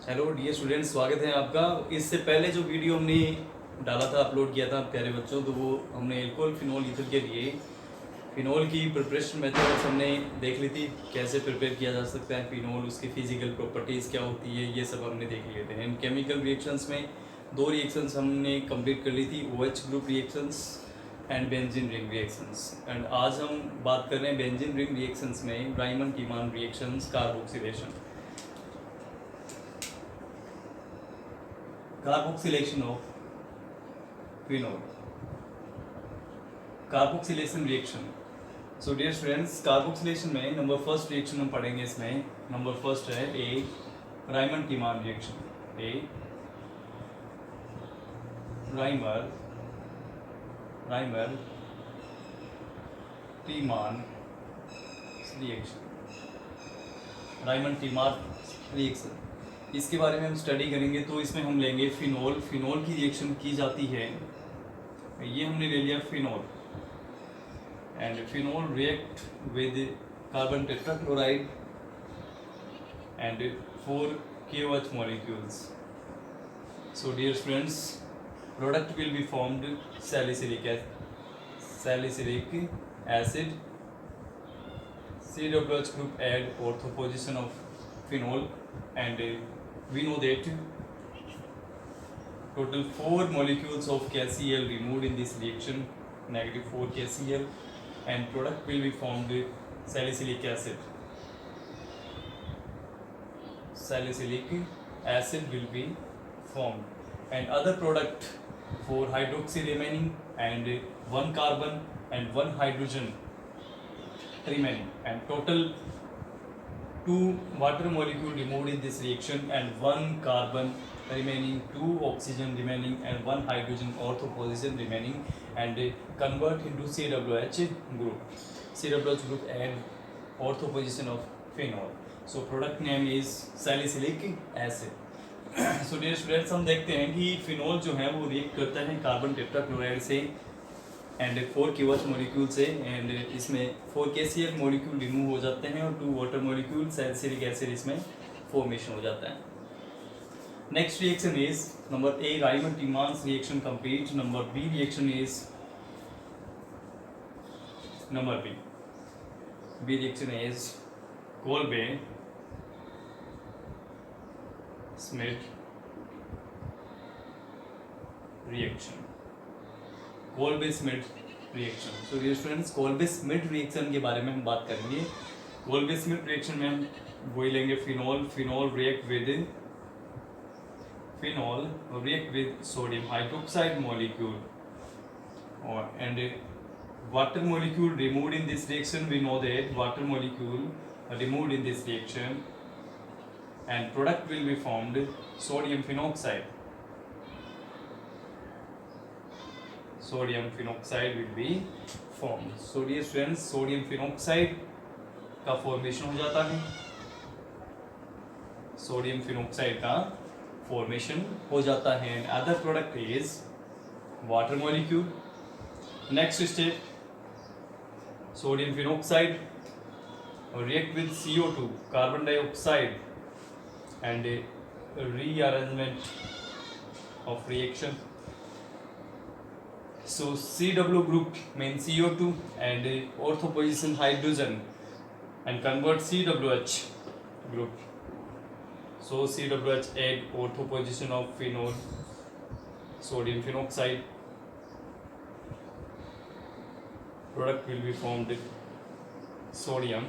Hello dear students, स्वागत है आपका। इससे पहले जो वीडियो हमने डाला था, अपलोड किया था प्यारे बच्चों, तो वो हमने एल्कोहल फिनोल ईथर के लिए फिनोल की प्रिपरेशन मेथड्स हमने देख ली थी। कैसे प्रिपेयर किया जा सकता है फिनोल, उसकी फिजिकल प्रॉपर्टीज़ क्या होती है, ये सब हमने देख लिए थे। इन केमिकल रिएक्शंस में दो रिएक्शंस हमने कंप्लीट कर ली थी, OH group reactions and benzene ring reactions. And आज हम बात कर रहे हैं बेंजीन रिंग रिएक्शंस में Reimer Tiemann reactions, carboxylation. Carboxylation of phenol, carboxylation reaction. So dear students, carboxylation में नंबर फर्स्ट रिएक्शन हम पढ़ेंगे। इसमें नंबर फर्स्ट है A Reimer Tiemann reaction. A Reimer Reimer Tiemann reaction, Reimer Tiemann reaction, इसके बारे में हम स्टडी करेंगे। तो इसमें हम लेंगे फिनोल। फिनोल की रिएक्शन की जाती है, ये हमने ले लिया phenol, and phenol react with carbon tetrachloride and 4 KOH molecules. So dear students, product will be formed salicylic acid, COOH group add ortho position of phenol, and we know that total 4 molecules of KCl removed in this reaction, negative 4 KCl, and product will be formed salicylic acid. Salicylic acid will be formed, and other product 4 hydroxy remaining, and 1 carbon and 1 hydrogen remaining, and total 2 water molecule removed in this reaction, and 1 carbon remaining, 2 oxygen remaining, and 1 hydrogen ortho position remaining, and convert into COOH group. COOH group and ortho position of phenol. So product name is salicylic acid. So dear students, हम देखते हैं कि phenol जो है वो react करता है carbon tetrachloride से एंड 4 KOH मॉलिक्यूल से, एंड इसमें 4 KCl मॉलिक्यूल रिमूव हो जाते हैं और 2 वाटर मॉलिक्यूल सैलिसिलिक एसिड इसमें फॉर्मेशन हो जाता है। Next reaction is number A Reimer Tiemann's reaction complete. Number B reaction is number B reaction is Kolbe Schmitt reaction. Kolbe Schmitt reaction. So dear students, Kolbe Schmitt reaction के बारे में हम बात करेंगे। कोल्बे स्मिथ रिएक्शन में हम वही लेंगे phenol. Phenol react with sodium hydroxide molecule और and water molecule removed in this reaction. We know that water molecule removed in this reaction, and product will be formed sodium phenoxide. Sodium phenoxide will be formed. So dear students, sodium phenoxide का formation हो जाता है। Sodium phenoxide का formation हो जाता है। Other product is water molecule. Next step, sodium phenoxide react with CO2 carbon dioxide and rearrangement of reaction. So CW group means CO2 and ortho position hydrogen and convert CWH group. So CWH add ortho position of phenol, sodium phenoxide. Product will be formed sodium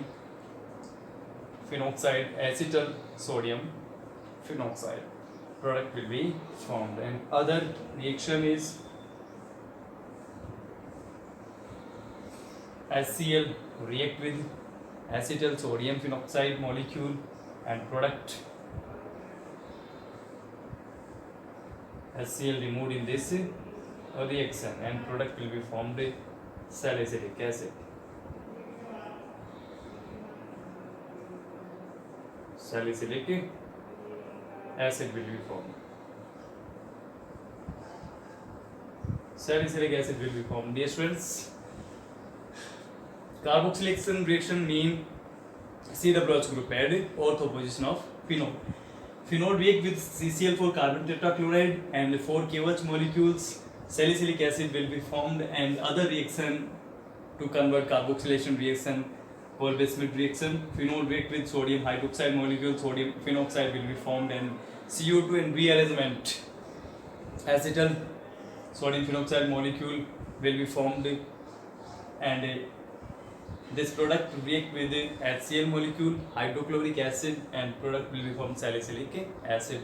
phenoxide, acetyl sodium phenoxide. Product will be formed, and other reaction is HCl react with acetyl sodium phenoxide molecule, and product HCl removed in this reaction, and product will be formed salicylic acid. Salicylic acid will be formed. Salicylic acid will be formed. Dear students, carboxylation reaction mean COOH group add ortho position of phenol. Phenol react with CCl4 carbon tetrachloride and 4 KOH molecules. Salicylic acid will be formed and other reaction to convert carboxylation reaction, Kolbe-Schmidt reaction. Phenol react with sodium hydroxide molecule, sodium phenoxide will be formed and CO2 and rearrangement. Acetal sodium phenoxide molecule will be formed and this product react with HCl molecule, hydrochloric acid and product will be formed salicylic acid.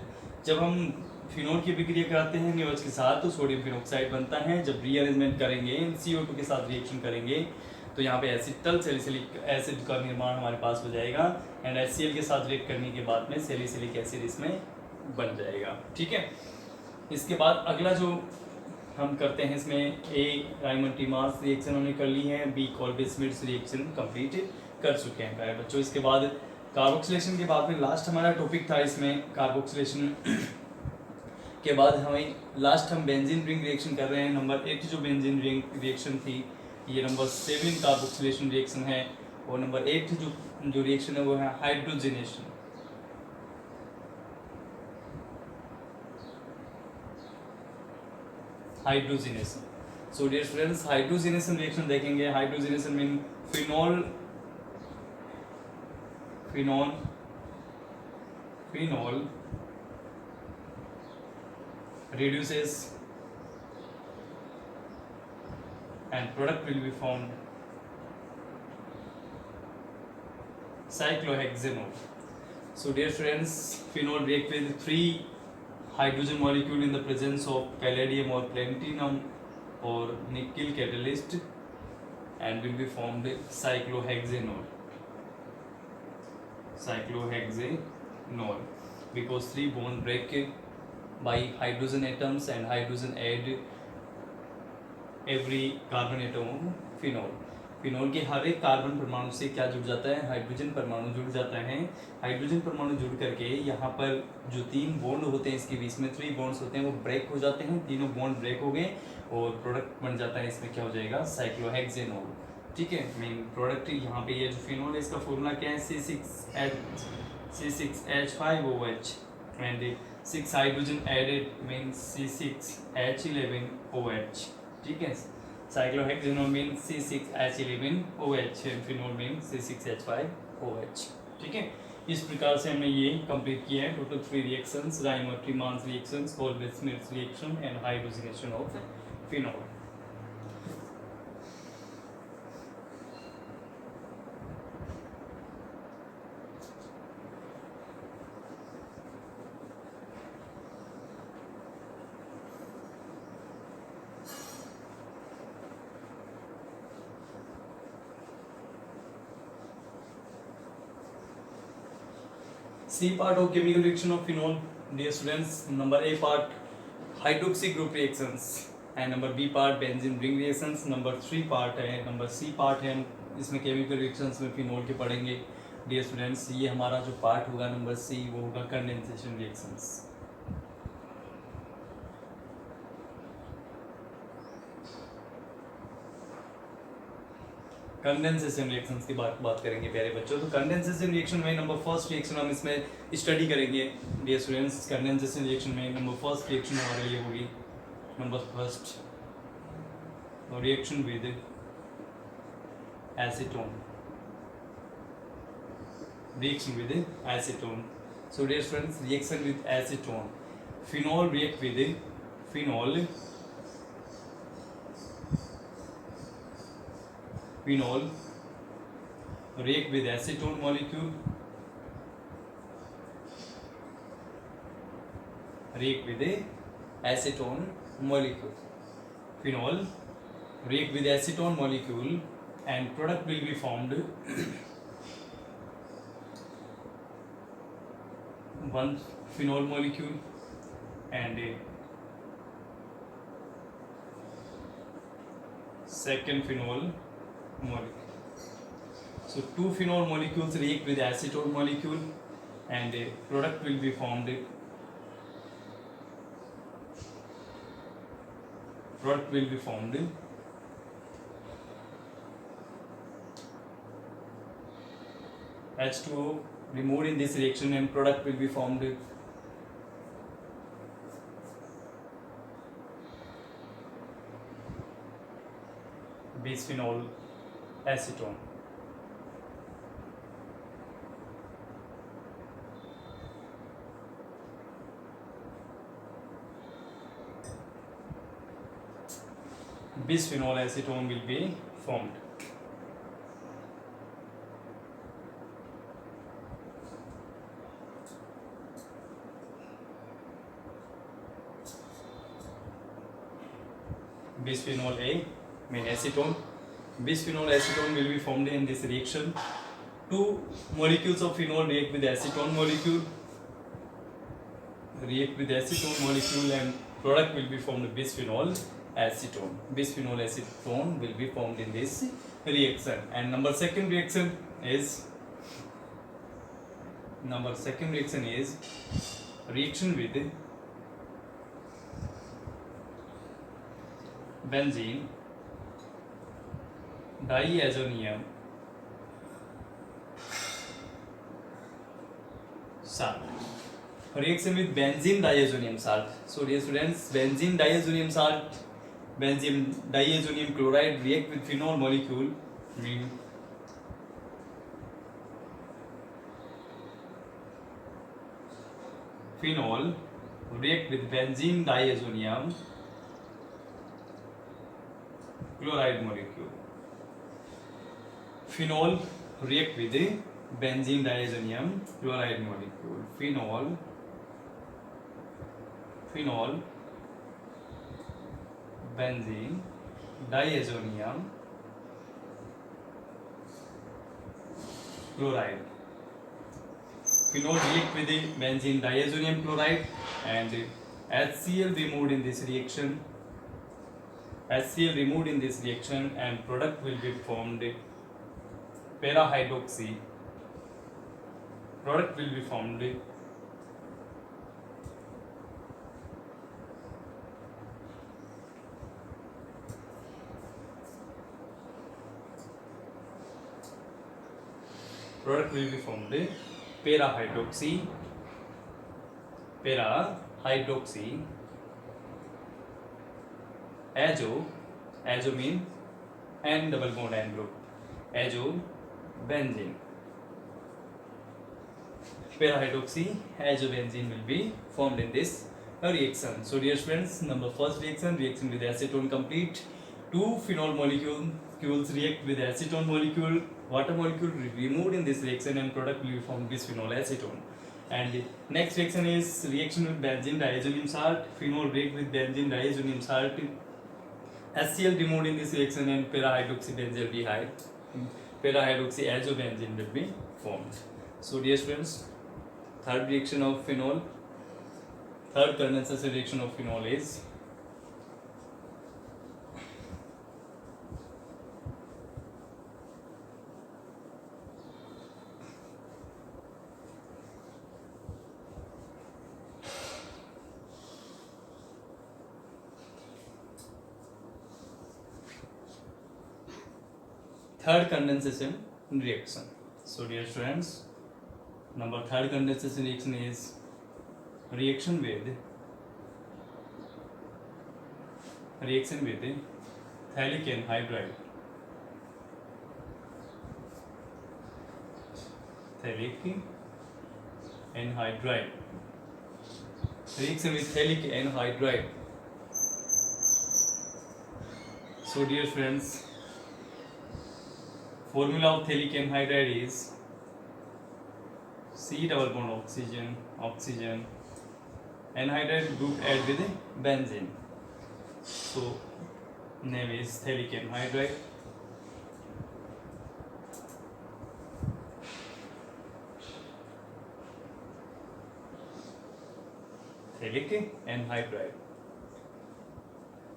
जब हम phenol की विक्रिया कराते हैं NaOH के साथ तो sodium phenoxide बनता है. जब रीअरेंजमेंट करेंगे CO2 के साथ रिएक्शन करेंगे तो यहाँ पे एसिटल सैलिसिलिक एसिड का निर्माण हमारे पास हो जाएगा एंड HCl के साथ रिएक्ट करने के बाद में सैलिसिलिक एसिड इसमें बन जाएगा. ठीक है. इसके बाद अगला जो हम करते हैं इसमें ए राइमन-टीमास रिएक्शन हमने कर ली है, बी कोल्बे-श्मिट रिएक्शन कंप्लीट कर चुके हैं प्यारे बच्चों. इसके बाद कार्बोक्सिलेशन के बाद में लास्ट हमारा टॉपिक था इसमें कार्बोक्सिलेशन के बाद हमें लास्ट हम बेंजीन रिंग रिएक्शन कर रहे हैं. नंबर 8 जो बेंजीन रिंग रिएक्शन थी ये नंबर 7 कार्बोक्सिलेशन रिएक्शन है और नंबर 8 जो रिएक्शन है वो है hydrogenation. Hydrogenation. So dear students hydrogenation reaction देखेंगे. Hydrogenation mean phenol reduces and product will be formed cyclohexanol. So dear students, phenol react with 3 hydrogen molecule in the presence of palladium or platinum or nickel catalyst and will be formed cyclohexanol because 3 bond break by hydrogen atoms and hydrogen add every carbon atom of phenol. Phenol के हर एक carbon परमाणु से क्या जुड़ जाता है? Hydrogen परमाणु जुड़ जाता है. हाइड्रोजन परमाणु जुड़ करके यहाँ पर जो 3 बॉन्ड होते हैं इसके बीच में 3 बॉन्ड्स होते हैं वो ब्रेक हो जाते हैं. तीनों बॉन्ड ब्रेक हो गए और प्रोडक्ट बन जाता है. इसमें क्या हो जाएगा? साइक्लोहेक्सेनोल. ठीक है. मेन प्रोडक्ट यहाँ पे ये जो फिनोल है इसका फॉर्मूला क्या है? C6H5OH and 6 hydrogen added means C6H11OH. ठीक है. Cyclohexanol mean C6H11OH and phenol mean C6H5OH. ठीक है. इस प्रकार से हमने ये कंप्लीट किया है total 3 reactions, Reimer Tiemann reactions, Kolbe Schmitt reaction and hydrogenation of phenol. C part of chemical reaction of phenol, dear students. Number A part hydroxy group reactions and number B part benzene ring reactions. Number 3 part है, number C part है, इसमें chemical reactions में phenol के पढ़ेंगे. dear students, ये हमारा जो part होगा नंबर C वो होगा condensation reactions. कंडेंसेशन रिएक्शंस की बात करेंगे प्यारे बच्चों. तो कंडेंसेशन रिएक्शन में नंबर फर्स्ट रिएक्शन हम इसमें स्टडी करेंगे डियर स्टूडेंट्स. कंडेंसेशन रिएक्शन में नंबर फर्स्ट रिएक्शन हमारे लिए होगी number first reaction with acetone. Reaction with acetone. So dear students reaction with acetone. Phenol react with phenol react with acetone molecule, react with acetone molecule. Phenol react with acetone molecule and product will be formed one phenol molecule and a second phenol molecule. So 2 phenol molecules react with acetone molecule and a product will be formed. H2O removed in this reaction and product will be formed bisphenol acetone. Bisphenol acetone will be formed. Bisphenol A mean acetone. Bisphenol acetone will be formed in this reaction. Two molecules of phenol react with acetone molecule. And product will be formed bisphenol acetone. Bisphenol acetone will be formed in this reaction. And number second reaction is reaction with benzene diazonium salt. Reaction with benzene diazonium salt. So dear students, benzene diazonium chloride react with phenol molecule. Phenol react with benzene diazonium chloride molecule. Phenol react with the benzene diazonium chloride molecule. Phenol benzene diazonium chloride. Phenol react with the benzene diazonium chloride and HCl removed in this reaction. And product will be formed para-hydroxy. Product will be formed para-hydroxy azo mean N double bond N group, azobenzene. Para-hydroxy azobenzene will be formed in this reaction. So dear friends, first reaction with acetone complete. Two phenol molecules react with acetone molecule. Water molecule removed in this reaction and product will be formed bisphenol acetone. And next reaction is reaction with benzene diazonium salt. Phenol react with benzene diazonium salt. HCl removed in this reaction and para-hydroxy benzaldehyde, para-hydroxy azobenzene will be formed. So dear friends, third condensation reaction of phenol is third condensation reaction. So dear students, third condensation reaction is reaction with phthalic anhydride. Reaction with phthalic anhydride. So dear friends, formula of phthalic anhydride is C double bond oxygen, anhydride group add with benzene. So name is phthalic anhydride.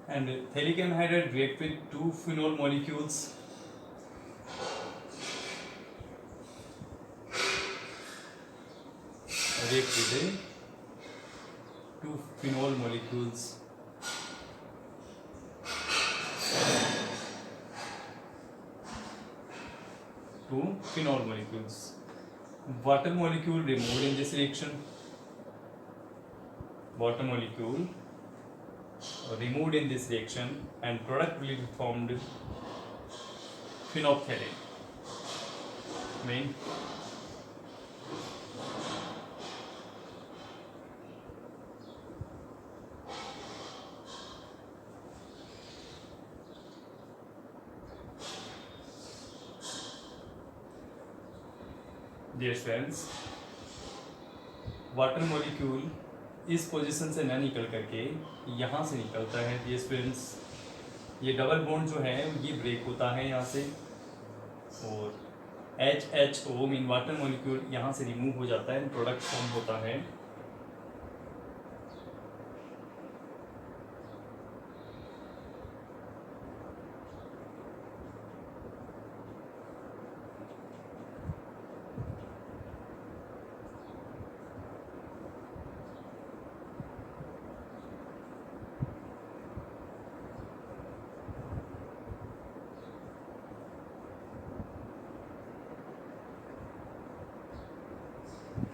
And phthalic anhydride react with two phenol molecules. React with two phenol molecules. Water molecule removed in this reaction. And product will be formed phenolphthalein. Main. Dear friends, water molecule इस position से ना निकल करके यहाँ से निकलता है. Dear friends, ये डबल बॉन्ड जो है ये ब्रेक होता है यहाँ से, और HHO मीन वाटर मॉलिक्यूल यहाँ से रिमूव हो जाता है, प्रोडक्ट फॉर्म होता है.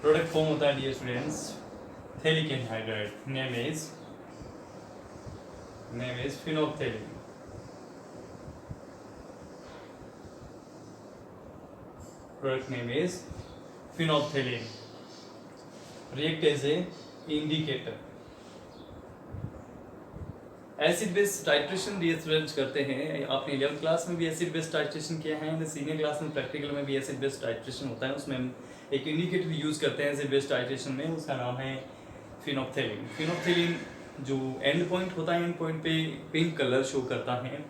प्रोडक्ट फॉर्म होता है dear students, phthalic anhydride. Name is phenolphthalein. Product name is phenolphthalein. React as a indicator. Acid base titration dear students करते हैं. आपने 11th क्लास में भी एसिड बेस टाइट्रेशन किया है, सीनियर क्लास में प्रैक्टिकल में भी एसिड बेस टाइट्रेशन होता है. उसमें हम एक इंडिकेटर यूज करते हैं एसिड बेस टाइट्रेशन में, उसका नाम है phenolphthalein. phenolphthalein जो एंड पॉइंट होता है, एंड पॉइंट पे पिंक कलर शो करता है.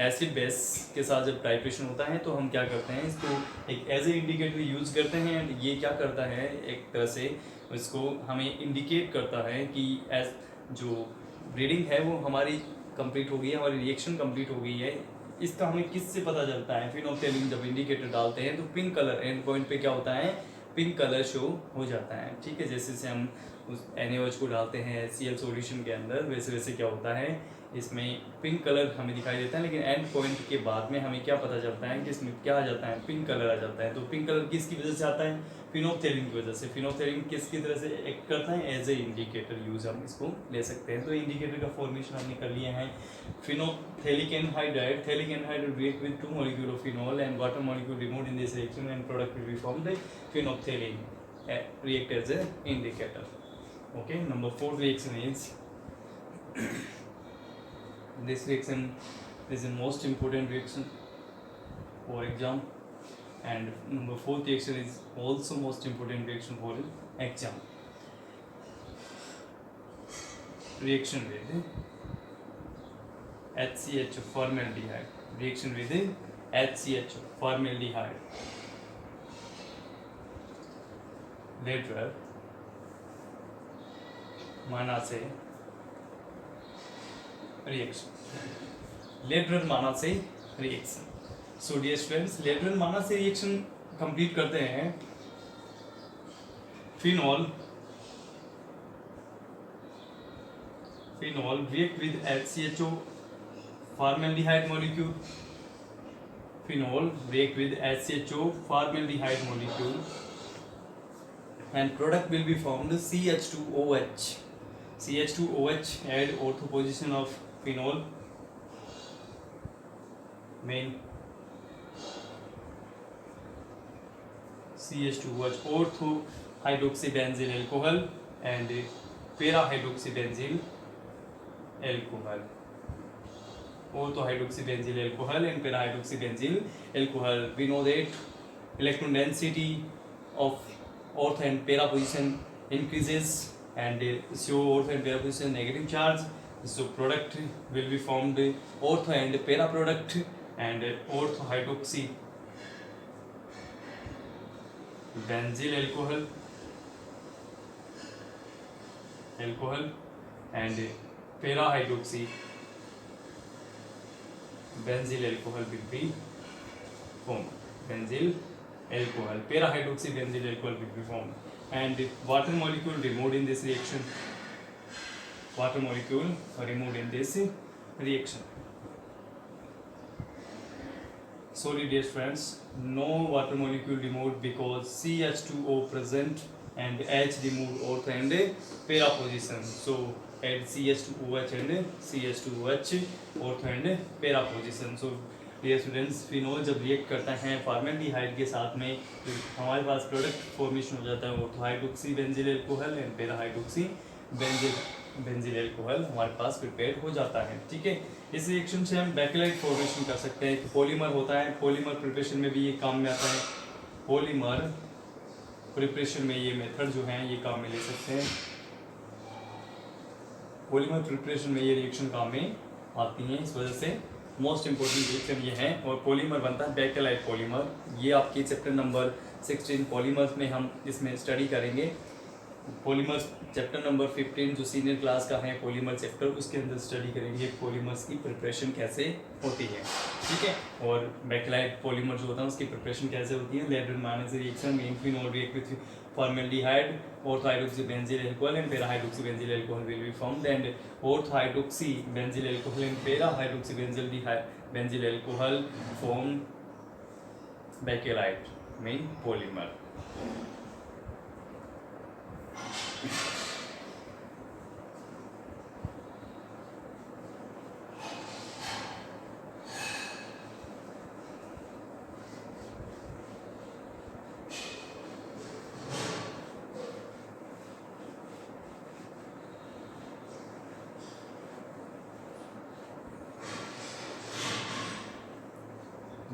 एसिड बेस के साथ जब टाइट्रेशन होता है तो हम क्या करते हैं, इसको एक एज ए इंडिकेटर यूज करते हैं. एंड ये क्या करता है, एक तरह से इसको हमें इंडिकेट करता है कि एज जो रीडिंग है वो हमारी कंप्लीट हो गई है, हमारी रिएक्शन कंप्लीट हो गई है. इसका हमें किससे पता चलता है, phenolphthalein जब इंडिकेटर डालते हैं तो पिंक कलर एंड पॉइंट पे क्या होता है, पिंक कलर शो हो जाता है. ठीक है, जैसे से हम उस NaOH को डालते हैं HCl सॉल्यूशन के अंदर, वैसे वैसे क्या होता है, इसमें पिंक कलर हमें दिखाई देता है. लेकिन एंड पॉइंट के बाद में हमें क्या पता चलता है कि इसमें क्या आ जाता है, पिंक कलर आ जाता है. तो पिंक कलर किसकी वजह से आता है, phenolphthalein की वजह से. phenolphthalein किसकी तरह से एक्ट करता है, एज ए इंडिकेटर यूज हम इसको ले सकते हैं. तो इंडिकेटर का फॉर्मेशन हमने कर लिया है. phenolphthalic anhydride, thalic anhydride react with 2 molecule of phenol and water molecule removed in this reaction and product will be formed. Phenolphthalein react as a indicator. Okay, number 4 reaction is this reaction is the most important reaction for exam, and number 4th reaction is also most important reaction for exam. Reaction with HCHO formaldehyde. Reaction with HCHO formaldehyde. Later माना से reaction. Lederer Manasse से reaction. So dear students, Lederer Manasse से reaction complete करते हैं. Phenol react with HCHO formaldehyde molecule. Phenol react with HCHO formaldehyde molecule and product will be formed CH2OH. CH2OH add ortho position of phenol, main CH2OH ortho hydroxybenzyl alcohol and para hydroxybenzyl alcohol. Ortho hydroxybenzyl alcohol and para hydroxybenzyl alcohol. We know that electron density of ortho and para position increases and so ortho and para position negative charge, so product will be formed ortho and para product and ortho hydroxy benzyl alcohol and para hydroxy benzyl alcohol will be formed. Benzyl alcohol, para hydroxy benzyl alcohol will be formed. And water molecule removed in this reaction. Water molecule removed in this reaction. Sorry dear friends, no water molecule removed because CH2O present and H removed ortho and para position. So add CH2OH and CH2OH ortho and para position. So dear students, phenol जब react करता है formaldehyde के साथ में तो हमारे पास product formation हो जाता है ऑर्थोहाइड्रोक्सी बेंजील alcohol and para hydroxy benzyl alcohol हमारे पास प्रिपेयर हो जाता है। ठीक है, इस रिएक्शन से हम बैकेलाइट फॉर्मेशन कर सकते हैं। पॉलीमर होता है, पॉलीमर प्रिपरेशन में भी ये काम में आता है। पॉलीमर प्रिपरेशन में ये मेथड जो है ये काम में ले सकते हैं। पॉलीमर प्रिपरेशन में ये रिएक्शन काम में आती हैं, इस वजह से मोस्ट इंपॉर्टेंट रिएक्शन ये है। और पॉलीमर बनता है बैकेलाइट पॉलीमर। ये आपके चैप्टर नंबर 16 पॉलीमर्स में हम इसमें स्टडी करेंगे। पॉलीमर्स चैप्टर नंबर 15 जो सीनियर क्लास का है पॉलीमर चैप्टर, उसके अंदर स्टडी करेंगे पॉलीमर्स की प्रिपरेशन कैसे होती है। ठीक है, और बैकेलाइट पॉलीमर जो होता है उसकी प्रिपरेशन कैसे होती है। लेडर माइनस रिएक्शन में phenol react with formaldehyde, orthohydroxybenzyl alcohol and para-hydroxybenzyl alcohol will be formed, and orthohydroxybenzyl alcohol and para-hydroxybenzyl alcohol form bakelite main polymer.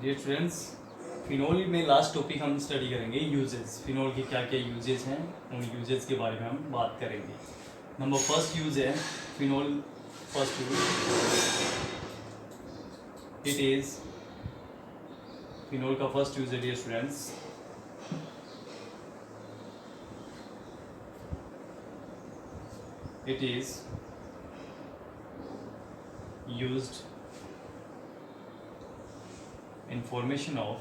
Dear students, phenol में last topic हम study करेंगे uses. Phenol के क्या क्या uses हैं, उन uses के बारे में हम बात करेंगे। नंबर फर्स्ट यूज है phenol. First use it is phenol का फर्स्ट यूज है dear students, it is used in formation of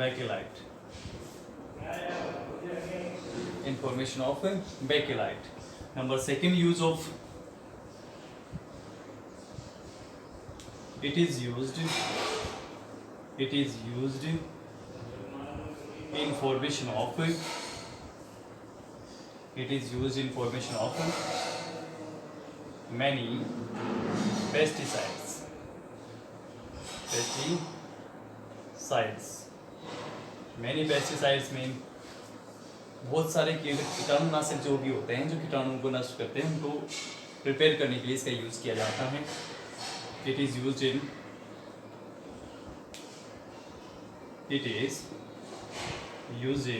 bakelite. In formation of bakelite. Number second use of it is used in formation of many pesticides. Many pesticides mean बहुत सारे कीटनाशक जो भी होते हैं जो कीटाणुओं को नष्ट करते हैं उनको प्रिपेयर करने के लिए इसका यूज किया जाता है। It is used in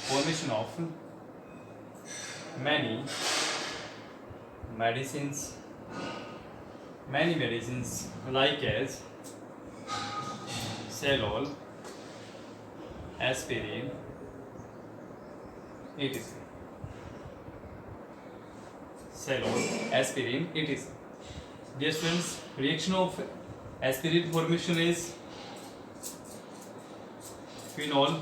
formation of many medicines like as Celol, aspirin, etc. Celol, aspirin, etc. Dear students, reaction of aspirin formation is phenol,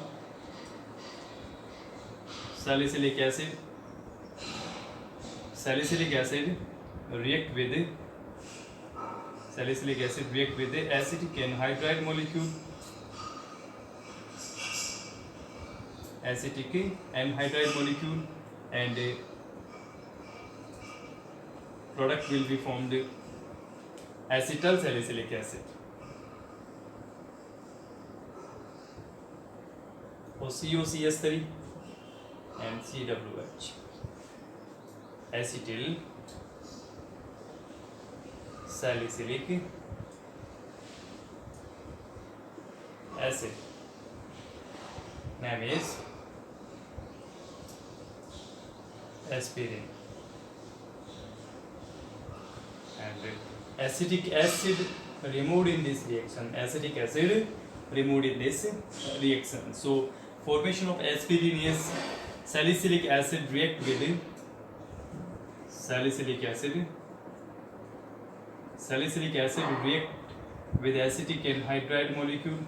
salicylic acid react with the acetic anhydride molecule, and a product will be formed acetyl salicylic acid or COCS3 and CWH. Acetyl salicylic acid, name is aspirin, and acetic acid removed in this reaction. So formation of aspirin is salicylic acid react with acetic anhydride molecule,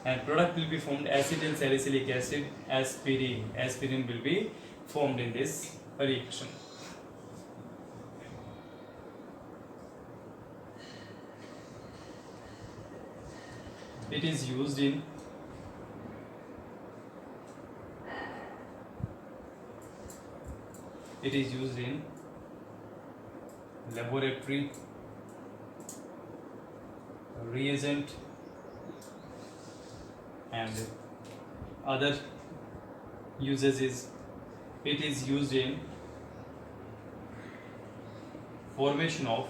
and product will be formed acetyl salicylic acid, aspirin will be formed in this reaction. It is used in laboratory reagent and other uses is it is used in formation of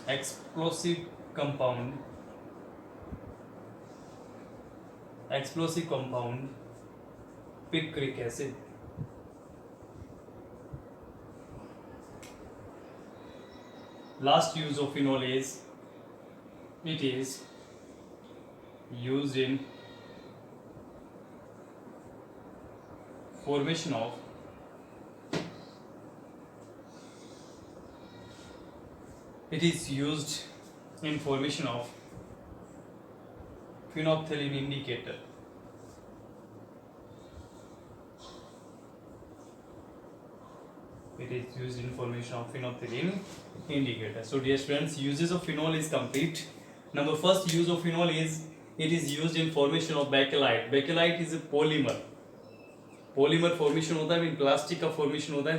explosive compound picric acid. Last use of phenol is it is used in formation of phenolphthalein indicator. It is used in formation of phenolphthalein indicator. So dear students, uses of phenol is complete. Number first use of phenol is it is used in formation of bakelite. Bakelite is a polymer formation होता है, plastic का formation होता है.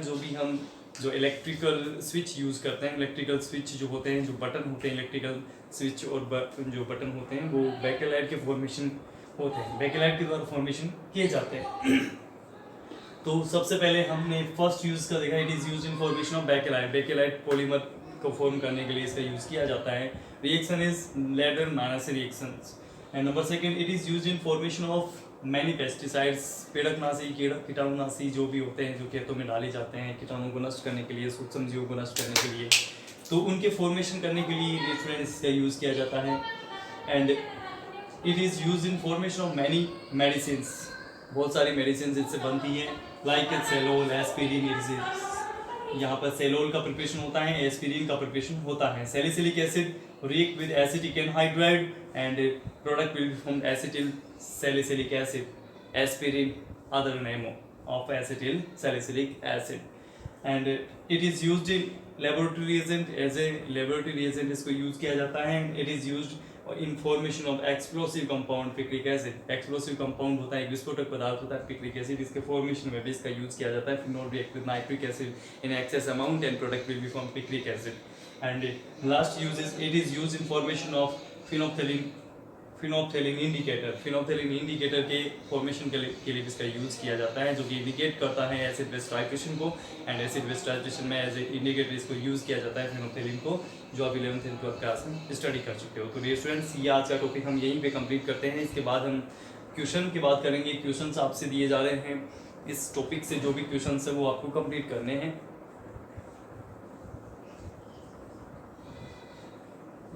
जो electrical switch use करते हैं, electrical switch जो होते हैं, जो बटन होते हैं, इलेक्ट्रिकल स्विच और जो बटन होते हैं वो बेकेलाइट के फॉर्मेशन होते हैं, बेकेलाइट के द्वारा फॉर्मेशन किए जाते हैं. तो सबसे पहले हमने फर्स्ट यूज़ का देखा, it is use in formation of Bakelite. Bakelite polymer को फॉर्म करने के लिए इसका यूज़ किया जाता है. Reaction is Lederer Manasse reactions. And number second, it is use in formation of many pesticides. पेड़कनाशी, कीटाणुनाशी जो भी होते हैं जो खेतों में डाले जाते हैं कीटाणु को नष्ट करने के लिए, सूक्ष्म जीवों को नष्ट करने के लिए, तो उनके फॉर्मेशन करने के लिए रेफरेंस का यूज़ किया जाता है. And it is use in formation of many medicine. बहुत सारी मेडिसिन इससे बनती हैं, लाइक सेलोल, एस्पिरिन. यहाँ पर सेलोल का प्रिपरेशन होता है, एस्पिरिन का प्रिपरेशन होता है. Salicylic acid react with acetic anhydride and product will be formed acetyl salicylic acid. Aspirin, other name of acetyl salicylic acid. And it is used in laboratory reagent. As a laboratory reagent इसको use किया जाता है. It is used in formation of explosive compound picric acid. Explosive compound होता है, एक विस्फोटक पदार्थ होता है picric acid. इसके formation में भी इसका use किया जाता है. Phenol react with nitric acid in excess amount and product will be formed picric acid. And last use is it is used in formation of phenolphthalein indicator. phenolphthalein indicator के formation के लिए इसका use किया जाता है, जो कि indicate करता है एसिड बेस टाइट्रेशन को. एंड एसिड बेस टाइट्रेशन में एज ए इंडिकेटर इसको यूज़ किया जाता है phenolphthalein को, जो आप 11th एंड 12th क्लास में स्टडी कर चुके हो. तो डियर स्टूडेंट्स, ये आज का टॉपिक हम यहीं पे कंप्लीट करते हैं. इसके बाद हम क्वेश्चन की बात करेंगे. क्वेश्चंस आपसे दिए जा रहे हैं इस टॉपिक से, जो भी क्वेश्चंस है वो आपको कंप्लीट करने हैं.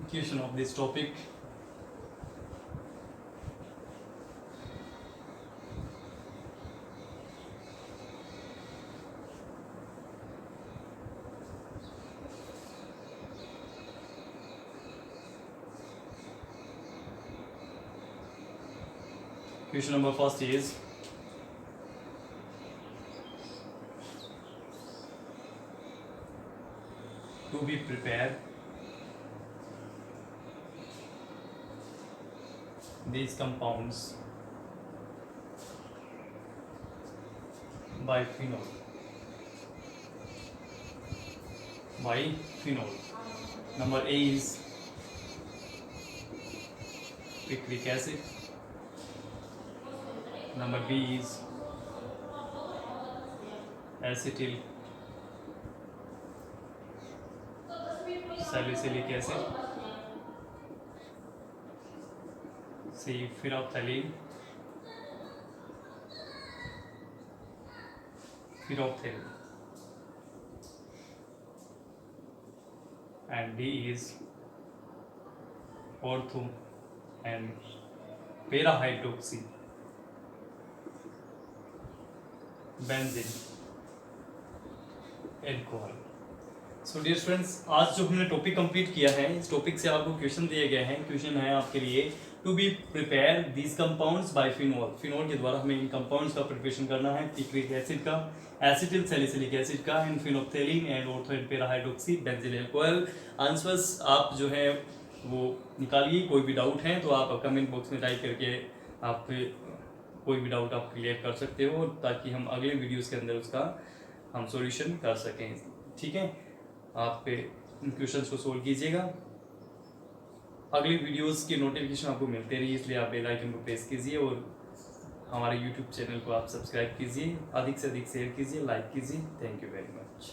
Question of this topic. Question number first is to be prepared these compounds by phenol. Number A is picric acid. Number B is acetyl salicylic acid. C phenolphthalein. And D is ortho and para-hydroxy benzene alcohol. So dear students, आज जो हमने topic complete किया है, इस topic से आपको question दिए गए हैं. क्वेश्चन है आपके लिए to be prepare these compounds by phenol, phenol के द्वारा हमें इन कंपाउंड्स का प्रिपरेशन करना है, पिक्रिक एसिड का, एसिटिल सैलिसिलिक एसिड का, and phenolphthalein and ortho and para hydroxy benzyl alcohol. Answers आप जो है वो निकालिए, कोई भी डाउट है तो आप कमेंट बॉक्स में टाइप करके आप कोई भी डाउट आप क्लियर कर सकते हो, ताकि हम अगले वीडियोस के अंदर उसका हम सॉल्यूशन कर सकें। ठीक है, आप इन क्वेश्चंस को सोल्व कीजिएगा। अगले वीडियोस के नोटिफिकेशन आपको मिलते रहिए, इसलिए आप बेल आइकन को प्रेस कीजिए और हमारे यूट्यूब चैनल को आप सब्सक्राइब कीजिए, अधिक से अधिक शेयर कीजिए, लाइक कीजिए। Thank you very much.